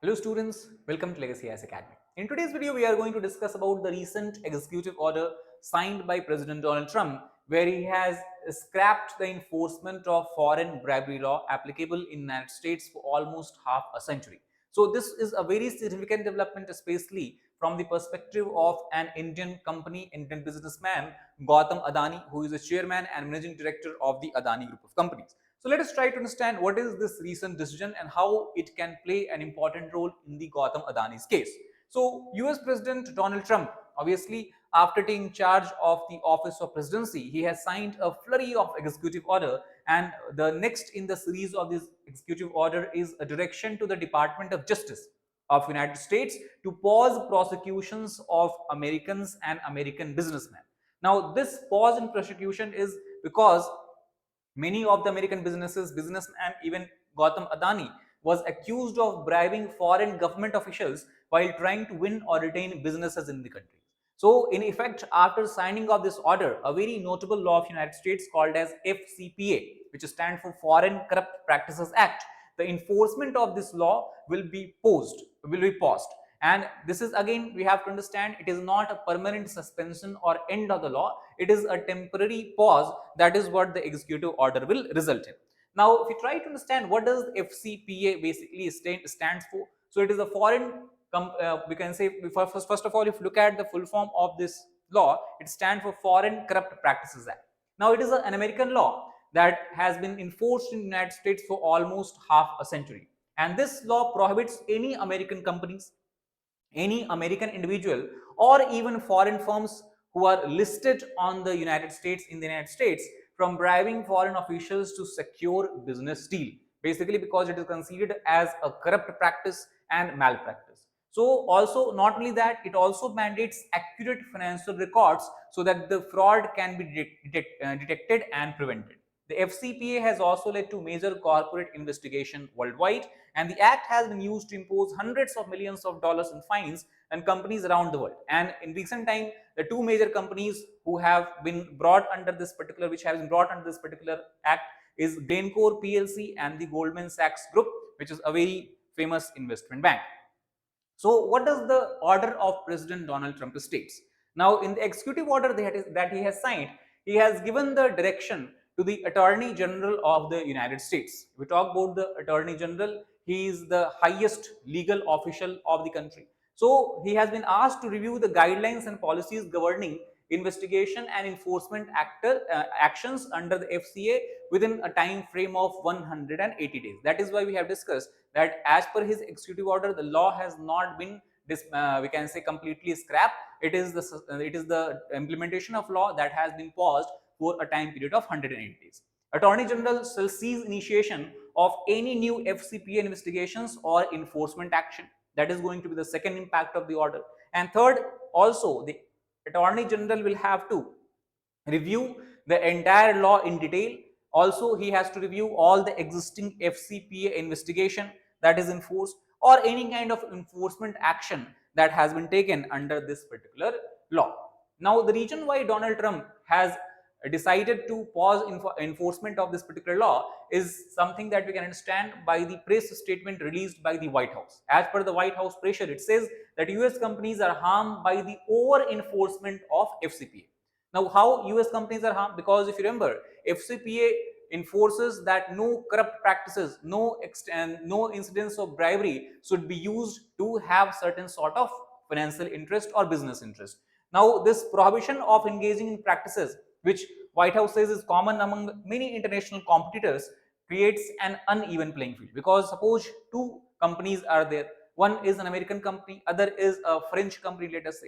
Hello students, welcome to Legacy IAS Academy. In today's video, we are going to discuss about the recent executive order signed by President Donald Trump, where he has scrapped the enforcement of foreign bribery law applicable in the United States for almost half a century. So this is a very significant development, especially from the perspective of an Indian company, Indian businessman, Gautam Adani, who is the chairman and managing director of the Adani group of companies. So let us try to understand what is this recent decision and how it can play an important role in the Gautam Adani's case. So US President Donald Trump, obviously after taking charge of the office of presidency, he has signed a flurry of executive order, and the next in the series of this executive order is a direction to the Department of Justice of United States to pause prosecutions of Americans and American businessmen. Now this pause in prosecution is because many of the American business and even Gautam Adani was accused of bribing foreign government officials while trying to win or retain businesses in the country. So in effect, after signing of this order, a very notable law of United States called as FCPA, which stands for Foreign Corrupt Practices Act, the enforcement of this law will be paused. And this is, again, we have to understand, it is not a permanent suspension or end of the law. It is a temporary pause. That is what the executive order will result in. Now if you try to understand what does FCPA basically stands for, so it is a foreign we can say, first of all, if you look at the full form of this law, it stands for Foreign Corrupt Practices Act. Now it is an American law that has been enforced in the United States for almost half a century, and this law prohibits any American companies, any American individual, or even foreign firms who are listed on the United States in the United States from bribing foreign officials to secure business deal, basically because it is considered as a corrupt practice and malpractice. So also, not only that, it also mandates accurate financial records so that the fraud can be detected and prevented. The FCPA has also led to major corporate investigation worldwide, and the act has been used to impose hundreds of millions of dollars in fines on companies around the world. And in recent time, the two major companies who have been brought under this particular, act, is Glencore PLC and the Goldman Sachs Group, which is a very famous investment bank. So what does the order of President Donald Trump states? Now in the executive order that he has signed, he has given the direction to the Attorney General of the United States. We talk about the Attorney General, he is the highest legal official of the country. So he has been asked to review the guidelines and policies governing investigation and enforcement actions under the FCA within a time frame of 180 days. That is why we have discussed that as per his executive order, the law has not been we can say completely scrapped. It is the implementation of law that has been paused for a time period of 180 days. Attorney General shall cease initiation of any new FCPA investigations or enforcement action. That is going to be the second impact of the order. And third, also the Attorney General will have to review the entire law in detail. Also, he has to review all the existing FCPA investigation that is enforced or any kind of enforcement action that has been taken under this particular law. Now, the reason why Donald Trump has decided to pause enforcement of this particular law is something that we can understand by the press statement released by the White House. As per the White House pressure, it says that US companies are harmed by the over enforcement of FCPA. Now, how US companies are harmed? Because if you remember, FCPA enforces that no corrupt practices, no incidents of bribery should be used to have certain sort of financial interest or business interest. Now, this prohibition of engaging in practices, which White House says is common among many international competitors, creates an uneven playing field. Because suppose two companies are there, one is an American company, other is a French company, let us say.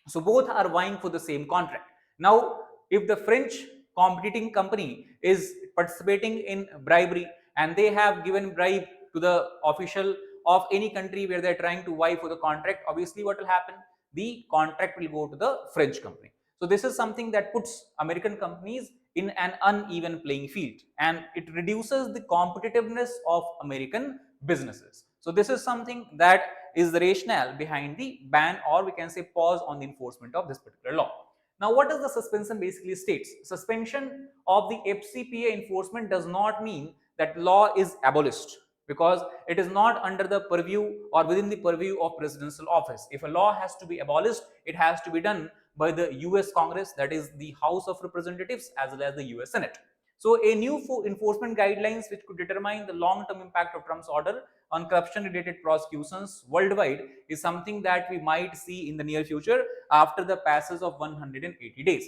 So both are vying for the same contract. Now, if the French competing company is participating in bribery and they have given bribe to the official of any country where they're trying to vie for the contract, obviously what will happen? The contract will go to the French company. So this is something that puts American companies in an uneven playing field, and it reduces the competitiveness of American businesses. So this is something that is the rationale behind the ban, or we can say pause on the enforcement of this particular law. Now, what does the suspension basically states? Suspension of the FCPA enforcement does not mean that law is abolished, because it is not under the purview or within the purview of presidential office. If a law has to be abolished, it has to be done by the US Congress, that is the House of Representatives, as well as the US Senate. So a new enforcement guidelines which could determine the long-term impact of Trump's order on corruption-related prosecutions worldwide is something that we might see in the near future after the passage of 180 days.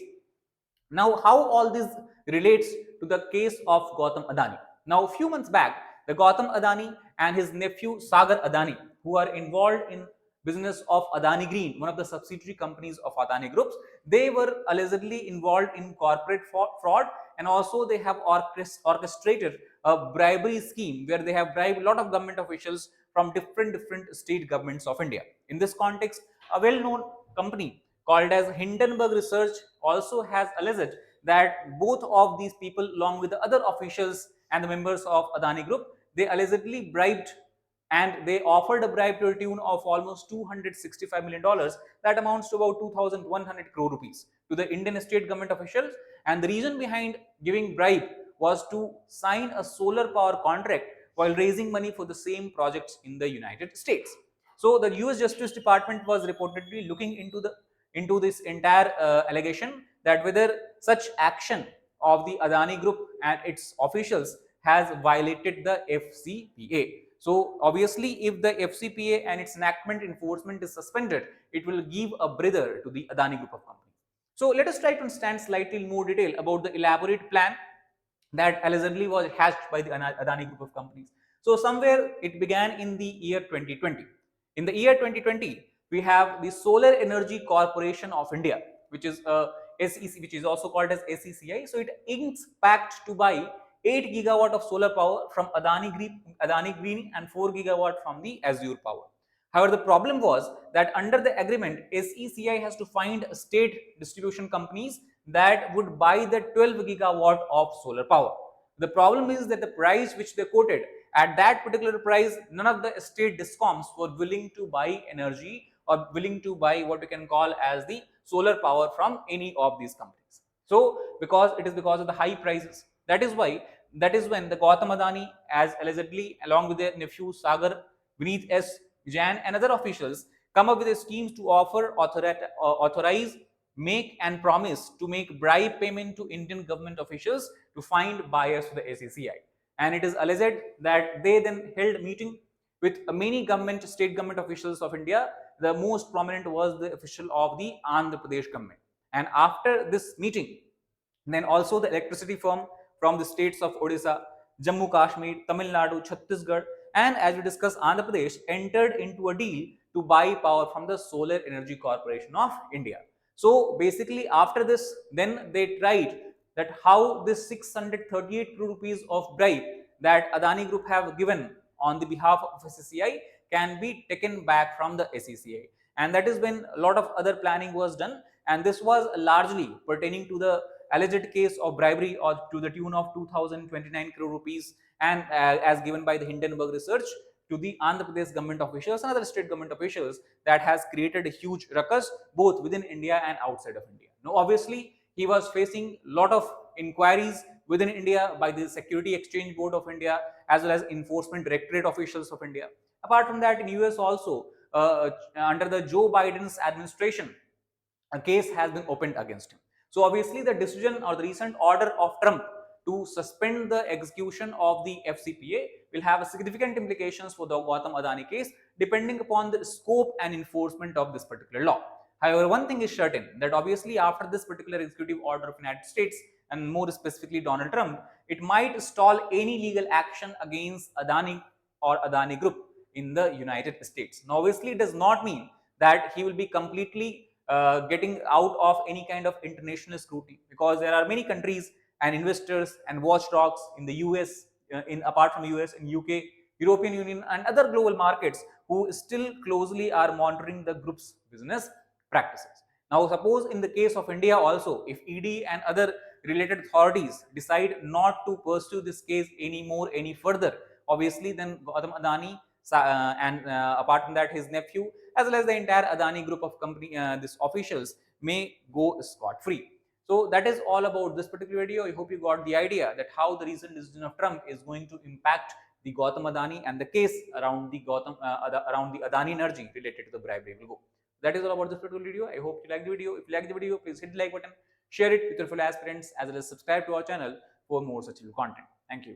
Now, how all this relates to the case of Gautam Adani? Now, a few months back, the Gautam Adani and his nephew Sagar Adani, who are involved in business of Adani Green, one of the subsidiary companies of Adani Groups, they were allegedly involved in corporate fraud, and also they have orchestrated a bribery scheme where they have bribed a lot of government officials from different state governments of India. In this context, a well-known company called as Hindenburg Research also has alleged that both of these people, along with the other officials and the members of Adani Group, they allegedly bribed, and they offered a bribe to a tune of almost $265 million. That amounts to about 2,100 crore rupees to the Indian state government officials. And the reason behind giving bribe was to sign a solar power contract while raising money for the same projects in the United States. So the US Justice Department was reportedly looking into this entire allegation, that whether such action of the Adani Group and its officials has violated the FCPA. So obviously, if the FCPA and its enactment enforcement is suspended, it will give a breather to the Adani Group of companies. So let us try to understand slightly more detail about the elaborate plan that allegedly was hatched by the Adani Group of companies. So somewhere it began in the year 2020. In the year 2020, we have the Solar Energy Corporation of India, which is SEC, which is also called as SECI. So it inks pact to buy 8 gigawatt of solar power from Adani Green and 4 gigawatt from the Azure Power. However, the problem was that under the agreement, SECI has to find state distribution companies that would buy the 12 gigawatt of solar power. The problem is that the price which they quoted, at that particular price, none of the state discoms were willing to buy energy or willing to buy what we can call as the solar power from any of these companies. So because of the high prices, that is when the Gautam Adani, as allegedly along with their nephew Sagar, Vineet S. Jain and other officials, come up with a schemes to authorize, make and promise to make bribe payment to Indian government officials to find buyers to the SECI. And it is alleged that they then held meeting with many state government officials of India. The most prominent was the official of the Andhra Pradesh government. And after this meeting, then also the electricity firm from the states of Odisha, Jammu Kashmir, Tamil Nadu, Chhattisgarh, and as we discussed, Andhra Pradesh entered into a deal to buy power from the Solar Energy Corporation of India. So basically, after this, then they tried that how this 638 crore rupees of bribe that Adani Group have given on the behalf of SECI can be taken back from the SECI. And that is when a lot of other planning was done. And this was largely pertaining to the alleged case of bribery or to the tune of 2029 crore rupees, and as given by the Hindenburg Research to the Andhra Pradesh government officials and other state government officials, that has created a huge ruckus both within India and outside of India. Now, obviously, he was facing a lot of inquiries within India by the Security Exchange Board of India as well as Enforcement Directorate officials of India. Apart from that, in US also, under the Joe Biden's administration, a case has been opened against him. So obviously the decision or the recent order of Trump to suspend the execution of the FCPA will have significant implications for the Gautam Adani case, depending upon the scope and enforcement of this particular law. However, one thing is certain, that obviously after this particular executive order of the United States, and more specifically Donald Trump, it might stall any legal action against Adani or Adani Group in the United States. Now, obviously, it does not mean that he will be completely getting out of any kind of international scrutiny, because there are many countries and investors and watchdogs in the US, apart from US, in UK, European Union, and other global markets who still closely are monitoring the group's business practices. Now, suppose in the case of India also, if ED and other related authorities decide not to pursue this case any further, obviously then Gautam Adani and apart from that his nephew as well as the entire Adani group of company, this officials may go scot free. So that is all about this particular video. I hope you got the idea that how the recent decision of Trump is going to impact the Gautam Adani and the case around the around the Adani Energy related to the bribery will go. That is all about this particular video. I hope you like the video. If you like the video, please hit the like button, share it with your fellow aspirants, as well as subscribe to our channel for more such content. Thank you.